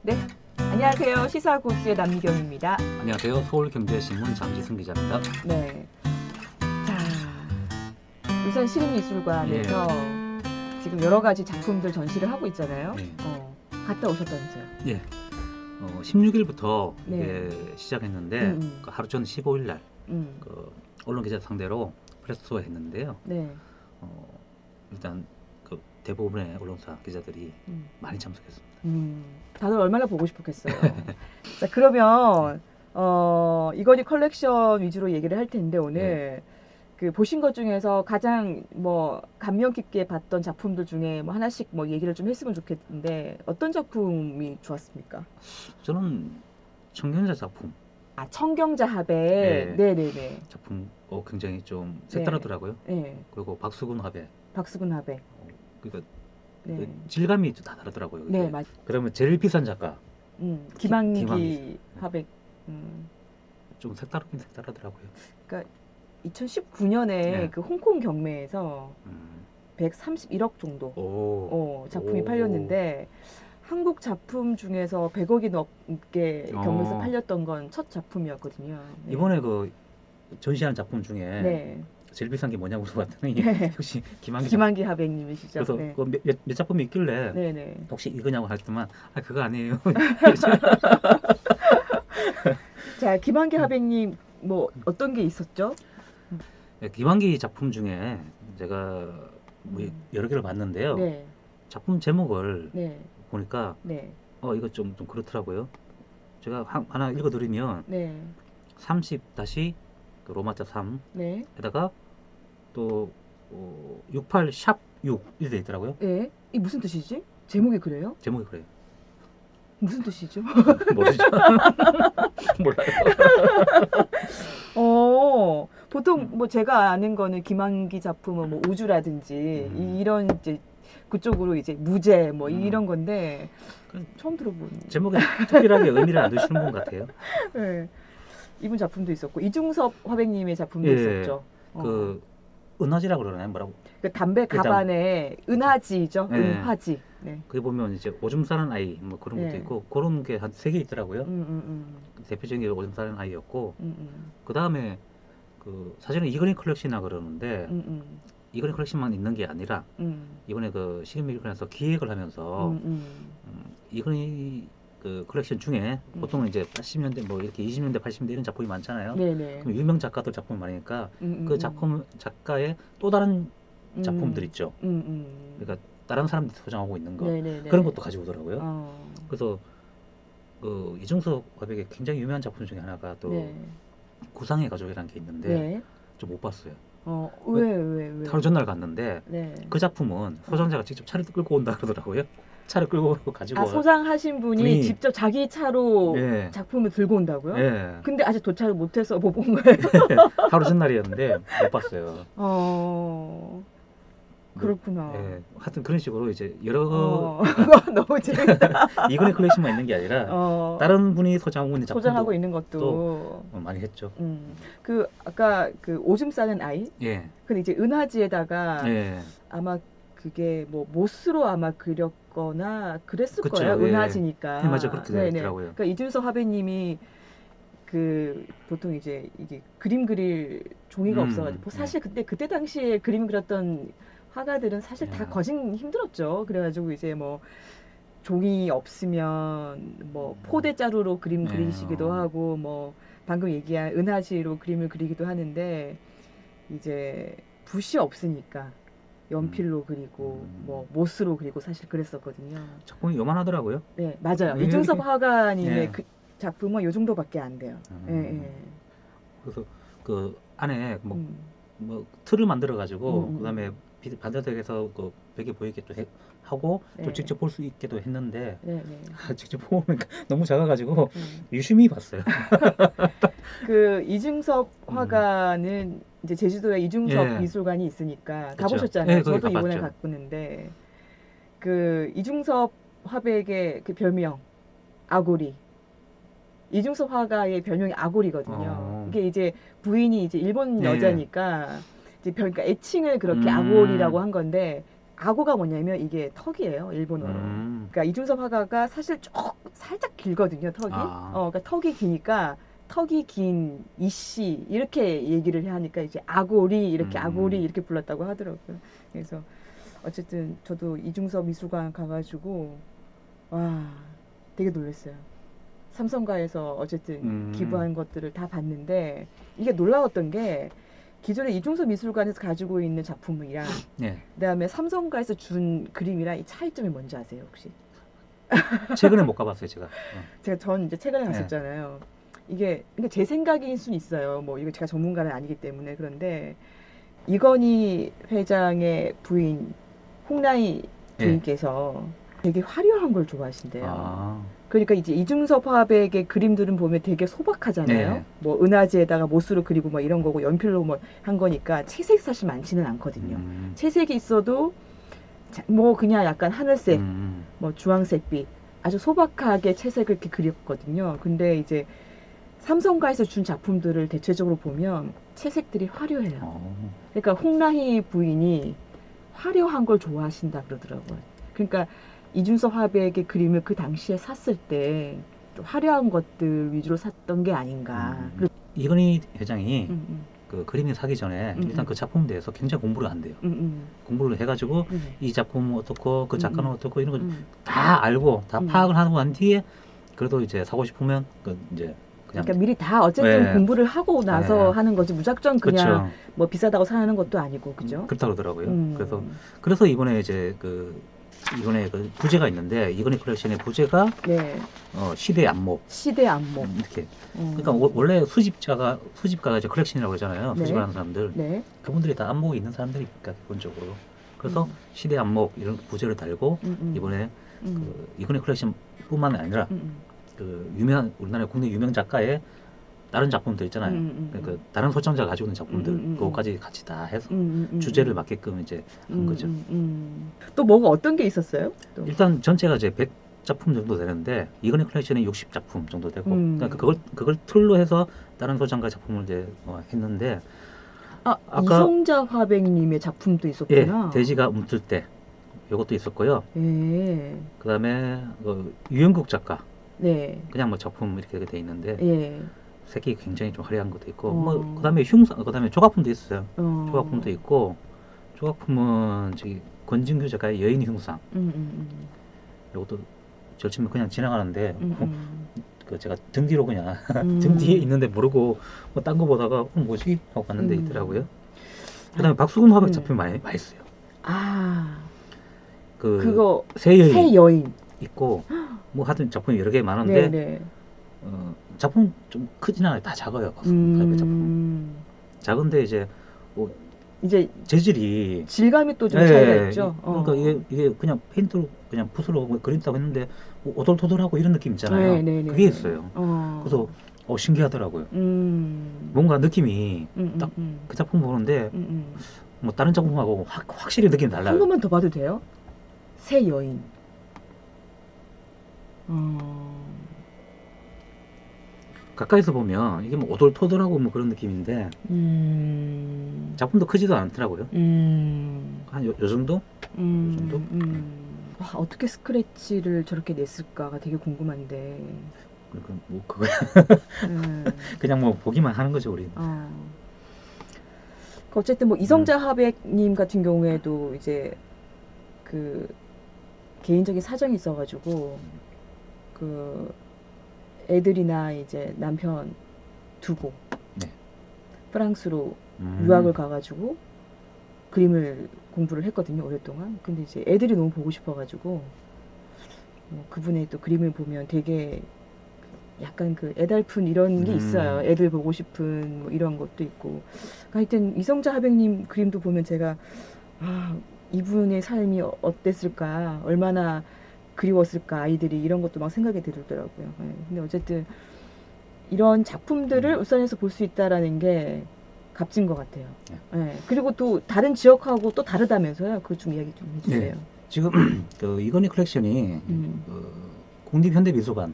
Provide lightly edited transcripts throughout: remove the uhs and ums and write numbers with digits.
네, 안녕하세요. 시사고수의 남미경입니다. 안녕하세요. 서울경제신문 장지승 기자입니다. 네, 자, 울산 시립미술관에서 지금 여러 가지 작품들 전시를 하고 있잖아요. 네. 갔다 오셨다면서요? 예. 16일부터 네. 이게 시작했는데 그 하루 전 15일 날 그 언론 기자 상대로 프레스 투어 했는데요. 네, 일단 그 대부분의 언론사 기자들이 많이 참석했습니다. 다들 얼마나 보고 싶었겠어요. 자, 그러면 이건희 컬렉션 위주로 얘기를 할 텐데 오늘 그 보신 것 중에서 가장 뭐 감명 깊게 봤던 작품들 중에 뭐 하나씩 뭐 얘기를 좀 했으면 좋겠는데 어떤 작품이 좋았습니까? 저는 청경자 작품 아, 청경자 화백. 네네네. 작품 굉장히 좀 색다르더라고요. 네. 그리고 박수근 화백. 박수근 화백. 그러니까 네. 그 질감이 다 다르더라고요. 그게. 네, 맞. 그러면 제일 비싼 작가 김한기 김한기. 화백. 좀 색다르긴 색다르더라고요. 그러니까 2019년에 네. 그 홍콩 경매에서 131억 정도 작품이 오. 팔렸는데 한국 작품 중에서 100억이 넘게 경매에서 팔렸던 건 첫 작품이었거든요. 네. 이번에 그 전시한 작품 중에 네. 제일 비싼 게 뭐냐고 물어봤더니 네. 역시 김한기 김한기 화백님이시죠. 그래서 네. 그 몇 작품이 있길래 네네. 혹시 이거냐고 했더만 그거 아니에요. 자, 김한기 화백님 뭐 어떤 게 있었죠? 김한기 작품 중에 제가 뭐 여러 개를 봤는데요. 네. 작품 제목을 네. 보니까 네. 이거 좀 그렇더라고요. 제가 하나 읽어드리면 네. 30 다시 그 로마자 3 네. 에다가 또 68 샵 6 이렇게 돼 있더라고요. 네. 이 무슨 뜻이지? 제목이 그래요? 제목이 그래요. 무슨 뜻이죠? 모르죠? 몰라요. 보통 뭐 제가 아는 거는 김한기 작품은 뭐 우주라든지 이런 이제 그쪽으로 이제 무제 뭐 이런 건데 처음 들어보는. 제목에 특별하게 의미를 안 두시는 분 같아요. 네. 이분 작품도 있었고 이중섭 화백님의 작품도 예. 있었죠. 그 은하지라고 그러나요? 뭐라고? 그 담배 가반에 은하지죠. 네. 은화지. 네. 거기 보면 이제 오줌 싸는 아이 뭐 그런 것도 네. 있고 그런 게 한 3개 있더라고요. 음. 대표적인 게 오줌 싸는 아이였고 음. 그 다음에 그 사실은 이건희 컬렉션이라 그러는데 이건희 컬렉션만 있는 게 아니라 이번에 그 시립미술관에서 기획을 하면서 이건희 그 컬렉션 중에 보통은 이제 80년대 뭐 이렇게 20년대 80년대 이런 작품이 많잖아요. 네네. 그럼 유명 작가들 작품이 많으니까 그 작가의 또 다른 작품들 있죠. 그러니까 다른 사람들이 소장하고 있는 거 네네네. 그런 것도 가지고 오더라고요. 그래서 그 이중섭 화백의 굉장히 유명한 작품 중에 하나가 또 네. 구상의 가족이라는 게 있는데 네. 좀 못 봤어요. 왜? 하루 전날 갔는데 네. 그 작품은 소장자가 직접 차를 끌고 온다 그러더라고요. 차를 끌고 가지고 소장하신 분이 분이- 직접 자기 차로 예. 작품을 들고 온다고요? 예. 근데 아직 도착을 못해서 못 본 거예요. 하루 전날이었는데 못 봤어요. 그렇구나. 예. 하여튼 그런 식으로 이제 여러 너무 재밌다. 이건희 컬렉션만 있는 게 아니라 다른 분이 소장하고 있는 작품도 소장하고 있는 것도 많이 했죠. 그 아까 그 오줌 싸는 아이. 예. 근데 이제 은하지에다가 예. 아마 그게 뭐 못으로 아마 그렸거나 그랬을 그쵸, 거예요. 예. 은하지니까. 네, 맞아요. 그렇게 네네. 되더라고요. 그러니까 이준석 화배님이 그 보통 이제 이게 그림 그릴 종이가 없어가지고 사실 그때 당시에 그림 그렸던 화가들은 사실 다 거진 힘들었죠. 그래가지고 이제 뭐 종이 없으면 뭐 포대자루로 그림 그리시기도 하고 뭐 방금 얘기한 은하지로 그림을 그리기도 하는데 이제 붓이 없으니까 연필로 그리고 뭐 못으로 그리고 사실 그랬었거든요. 작품이 요만하더라고요. 네, 맞아요. 왜 이중섭 이렇게- 화가님의 예. 그 작품은 요 정도밖에 안 돼요. 예. 그래서 그 안에 뭐 틀을 만들어 가지고 그다음에 반사색에서 그 벽에 보이게 또 하고 또 네. 직접 볼 수 있게도 했는데 네. 직접 보면 너무 작아가지고 유심히 봤어요. 그 이중섭 화가는 이제 제주도에 이중섭 예. 미술관이 있으니까 그쵸. 가보셨잖아요. 예, 거기 저도 이번에 가봤죠. 갔는데 그 이중섭 화백의 그 별명 아고리. 이중섭 화가의 별명이 아고리거든요. 이게 이제 부인이 이제 일본 예. 여자니까 이제 그러니까 애칭을 그렇게 아고리라고 한 건데 악어가 뭐냐면 이게 턱이에요, 일본어로. 그러니까 이중섭 화가가 사실 살짝 길거든요, 턱이. 그러니까 턱이 기니까 턱이 긴 이씨 이렇게 얘기를 하니까 이제 아고리 이렇게 불렀다고 하더라고요. 그래서 어쨌든 저도 이중섭 미술관 가가지고 와 되게 놀랐어요. 삼성가에서 어쨌든 기부한 것들을 다 봤는데 이게 놀라웠던 게 기존에 이중섭 미술관에서 가지고 있는 작품이랑 그다음에 삼성가에서 준 그림이랑 이 차이점이 뭔지 아세요 혹시? 최근에 못 가봤어요 제가. 전 이제 최근에 갔었잖아요. 이게 제 생각일 수는 있어요. 뭐 이거 제가 전문가는 아니기 때문에. 그런데 이건희 회장의 부인 홍나희 부인께서 되게 화려한 걸 좋아하신대요. 그러니까 이제 이중섭 화백의 그림들은 보면 되게 소박하잖아요. 뭐 은하지에다가 못으로 그리고 뭐 이런 거고 연필로 뭐 한 거니까 채색 사실 많지는 않거든요. 채색이 있어도 뭐 그냥 약간 하늘색, 뭐 주황색빛 아주 소박하게 채색을 이렇게 그렸거든요. 근데 이제 삼성가에서 준 작품들을 대체적으로 보면 채색들이 화려해요. 그러니까 홍나희 부인이 화려한 걸 좋아하신다 그러더라고요. 그러니까 이중섭 화백의 그림을 그 당시에 샀을 때 좀 화려한 것들 위주로 샀던 게 아닌가. 이건희 회장이 그 그림이 사기 전에 일단 그 작품에 대해서 굉장히 공부를 한대요. 공부를 해가지고 이 작품은 어떻고 그 작가는 어떻고 이런 걸 다 알고 다 파악을 하고 난 뒤에 그래도 이제 사고 싶으면 그 이제 그러니까 미리 다 어쨌든 공부를 하고 나서 하는 거지 무작정 그냥 그렇죠. 뭐 비싸다고 사는 것도 아니고 그죠? 그렇다 그러더라고요. 그래서 이번에 이제 이번에 그 부제가 있는데 이건희 컬렉션의 부제가 시대 안목. 시대 안목. 이렇게. 그러니까 원래 수집가가 이제 컬렉션이라고 그러잖아요. 수집을 하는 사람들. 그분들이 다 안목이 있는 사람들이니까 기본적으로. 그래서 시대 안목 이런 부제를 달고 이번에 그 이건희 컬렉션뿐만 아니라 그 우리나라 국내 유명 작가의 다른 작품들 있잖아요. 그 다른 소장자가 가지고 있는 작품들 그거까지 같이 다 해서 주제를 맞게끔 이제 한 거죠. 또 뭐가 어떤 게 있었어요? 또. 일단 전체가 이제 100작품 정도 되는데 이건희 컬렉션이 60작품 정도 되고 그러니까 그걸 틀로 해서 다른 소장가 작품을 이제 했는데 아까 이성자 화백님의 작품도 있었구나. 예, 돼지가 움틀 때 이것도 있었고요. 그다음에 유영국 작가 그냥 뭐 작품 이렇게 돼 있는데 색이 굉장히 좀 화려한 것도 있고 뭐 그다음에 그다음에 조각품도 있어요. 조각품도 있고 조각품은 저기 권진규 작가의 여인 흉상 이것도 절치면 그냥 지나가는데 그 제가 등 뒤로 그냥 등 뒤에 있는데 모르고 뭐 딴 거 보다가 뭐지 하고 봤는데 있더라고요. 그다음에 박수근 화백 작품이 많이 있어요. 그거 새 새 여인 있고 뭐 하여튼 작품이 여러 개 많은데 작품 좀 크진 않아요. 다 작아요. 박수근 작품. 작은데 이제 뭐 이제 재질이 질감이 또 좀 차이가 있죠. 그러니까 이게 그냥 페인트로 그냥 붓으로 그린다고 했는데 뭐 오돌토돌하고 이런 느낌 있잖아요. 그게 있어요. 그래서 신기하더라고요. 뭔가 느낌이 딱 그 작품 보는데 뭐 다른 작품하고 확실히 느낌이 달라요. 한 번만 더 봐도 돼요? 새 여인. 가까이서 보면 이게 뭐 오돌토돌하고 뭐 그런 느낌인데 작품도 크지도 않더라고요. 한 요 정도? 요 정도? 와, 어떻게 스크래치를 저렇게 냈을까가 되게 궁금한데. 그러니까 뭐 그거 그냥 뭐 보기만 하는 거죠 우리. 어쨌든 뭐 이성자 화백님 같은 경우에도 이제 그 개인적인 사정이 있어가지고 그 애들이나 이제 남편 두고 프랑스로 유학을 가가지고 그림을 공부를 했거든요 오랫동안. 근데 이제 애들이 너무 보고 싶어가지고 그분의 또 그림을 보면 되게 약간 그 애달픈 이런 게 있어요. 애들 보고 싶은 뭐 이런 것도 있고. 하여튼 이성자 화백님 그림도 보면 제가 이분의 삶이 어땠을까, 얼마나 그리웠을까 아이들이, 이런 것도 막 생각이 들더라고요. 근데 어쨌든 이런 작품들을 울산에서 볼 수 있다라는 게 값진 것 같아요. 그리고 또 다른 지역하고 또 다르다면서요? 그것 좀 이야기 좀 해주세요. 지금 그 이건희 컬렉션이 국립현대미술관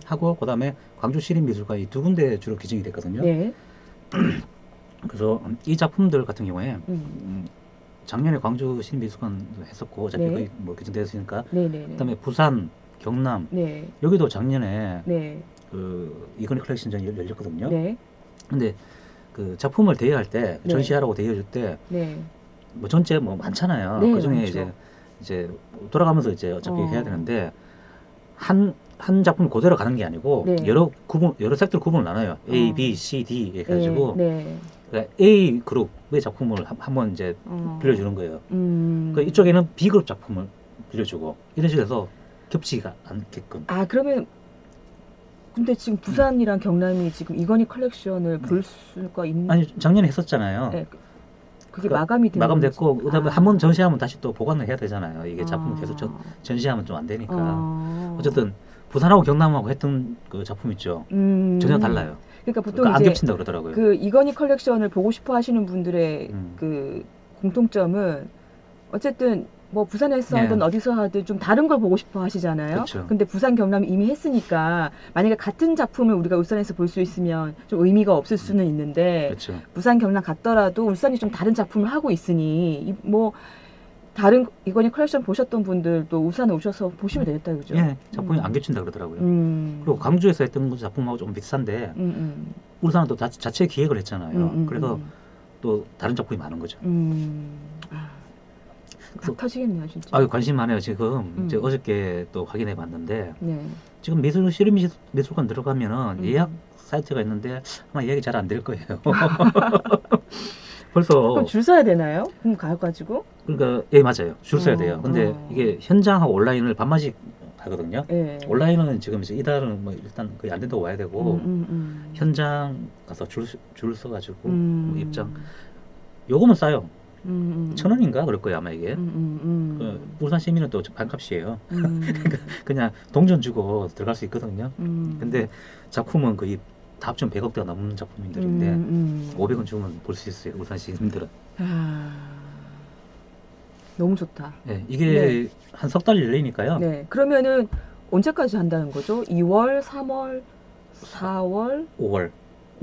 하고 그다음에 광주시립미술관 이 두 군데 주로 기증이 됐거든요. 그래서 이 작품들 같은 경우에 작년에 광주 시민미술관 했었고 어차피 네. 거의 뭐 개정되었으니까. 네네네. 그다음에 부산, 경남 네. 여기도 작년에 네. 그 이건희 컬렉션전이 열렸거든요. 네. 근데 그 작품을 대여할 때 네. 전시하라고 대여줄 때 네. 뭐 전체 뭐 많잖아요. 네, 그중에 많죠. 이제 돌아가면서 이제 어차피 해야 되는데 한 작품 그대로 가는 게 아니고 네. 여러 섹터로 구분을 나눠요. A, B, C, D 해가지고 네. 그러니까 A 그룹의 작품을 한번 이제 빌려주는 거예요. 그러니까 이쪽에는 B 그룹 작품을 빌려주고 이런 식으로 해서 겹치지가 않게끔. 아, 그러면 근데 지금 부산이랑 경남이 지금 이건희 컬렉션을 볼 수가 있는 아니 작년에 했었잖아요. 네. 그게 그러니까 마감이 된 마감됐고 건지. 그다음에 한 번 전시하면 다시 또 보관을 해야 되잖아요. 이게 작품을 계속 전시하면 좀 안 되니까. 어쨌든 부산하고 경남하고 했던 그 작품 있죠. 전혀 달라요. 그러니까 보통 그러니까 안 이제 겹친다 그러더라고요. 그 이건희 컬렉션을 보고 싶어 하시는 분들의 그 공통점은 어쨌든 뭐 부산에서 하든 어디서 하든 좀 다른 걸 보고 싶어 하시잖아요. 그렇죠. 근데 부산 경남이 이미 했으니까 만약에 같은 작품을 우리가 울산에서 볼 수 있으면 좀 의미가 없을 수는 있는데 그렇죠. 부산 경남 갔더라도 울산이 좀 다른 작품을 하고 있으니 뭐 다른 이건희 컬렉션 보셨던 분들도 울산에 오셔서 보시면 되겠다, 그죠? 예, 작품이 안 겹친다 그러더라고요. 그리고 광주에서 했던 작품하고 좀 비슷한데 울산은 또 자체 기획을 했잖아요. 그래서 또 다른 작품이 많은 거죠. 막 터지겠네요, 진짜. 아유, 관심 많아요. 지금 이제 어저께 또 확인해 봤는데 네. 지금 시립미술관 들어가면은 예약 사이트가 있는데 아마 예약이 잘 안 될 거예요. 벌써 그럼 줄 서야 되나요? 그럼 가가지고? 그러니까 예, 맞아요. 줄 서야 돼요. 근데 이게 현장하고 온라인을 반반씩 하거든요. 네. 온라인은 지금 이제 이달은 뭐 일단 거의 안 된다고 와야 되고 현장 가서 줄 서가지고 뭐 입장 요거면 싸요. 1,000원인가 그럴 거예요 아마 이게. 그 울산 시민은 또 반값이에요. 그냥 동전 주고 들어갈 수 있거든요. 근데 작품은 거의 다 합치면 100억대가 넘는 작품들인데 500원 주면 볼 수 있어요 울산 시민들은. 너무 좋다. 네, 이게 한 석 달 열리니까요. 네. 그러면은 언제까지 한다는 거죠? 2월, 3월, 4월, 5월.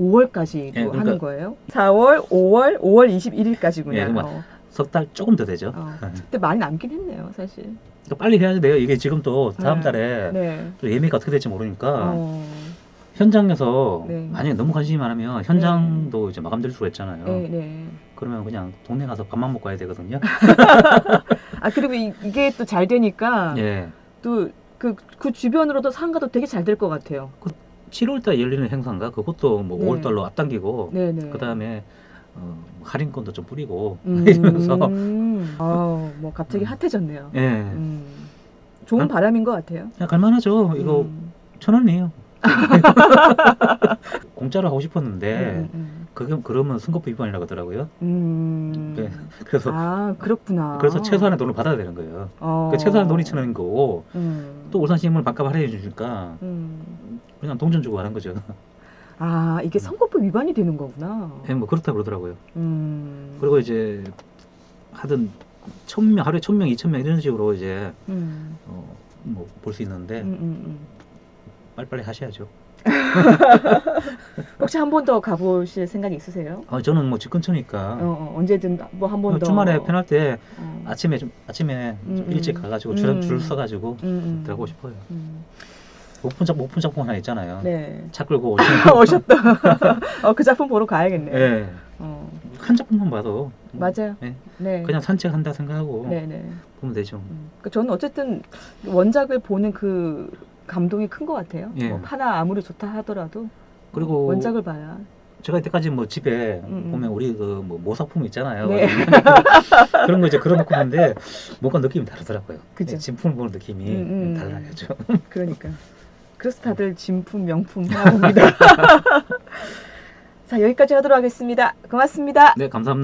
5월까지도 그러니까 하는 거예요? 4월, 5월 21일까지구나. 예, 석 달 조금 더 되죠. 근데 많이 남긴 했네요, 사실. 그러니까 빨리 해야 돼요. 이게 지금 또 다음 달에 또 예매가 어떻게 될지 모르니까 현장에서 만약에 너무 관심이 많으면 현장도 이제 마감될 수가 있잖아요. 그러면 그냥 동네 가서 밥만 먹고 와야 되거든요. 아, 그리고 이게 또 잘 되니까 또 그 주변으로도 상가도 되게 잘 될 것 같아요. 7월달 열리는 행사인가? 그것도 뭐 5월달로 앞당기고 그 다음에 할인권도 좀 뿌리고 이러면서 뭐 갑자기 핫해졌네요. 예. 좋은 바람인 것 같아요. 야, 갈만하죠. 이거 1,000원이에요. 공짜로 하고 싶었는데 그러면 선거법 위반이라고 하더라고요. 네. 그래서 그렇구나. 그래서 최소한의 돈을 받아야 되는 거예요. 그러니까 최소한 돈이 1,000원인 거고 또 울산시민을 반값 할인해 주니까 그냥 동전 주고 하는 거죠. 이게 선거법 위반이 되는 거구나. 네, 뭐 그렇다 그러더라고요. 그리고 이제 하여튼 1,000명 하루에 1,000명, 2,000명 이런 식으로 이제 뭐 볼 수 있는데 빨리빨리 하셔야죠. 혹시 한 번 더 가보실 생각이 있으세요? 저는 뭐 집 근처니까 언제든 뭐 한 번 더. 주말에 편할 때 아침에 좀 일찍 가가지고 줄 서가지고 들어가고 싶어요. 못 본 작품 하나 있잖아요. 네. 차 끌고 오셨다. 그 작품 보러 가야겠네요. 네. 한 작품만 봐도 맞아요. 네. 그냥 산책한다 생각하고 보면 되죠. 그러니까 저는 어쨌든 원작을 보는 그 감동이 큰 것 같아요. 뭐 파나 아무리 좋다 하더라도 그리고 원작을 봐야. 제가 이때까지 뭐 집에 보면 우리 그 뭐 모사품 있잖아요. 그런 거 이제 걸어놓고 하는데 뭔가 느낌이 다르더라고요. 그죠. 진품을 보는 느낌이 달라요. 그러니까. 그래서 다들 진품, 명품 하나 봅니다. 자, 여기까지 하도록 하겠습니다. 고맙습니다. 네, 감사합니다.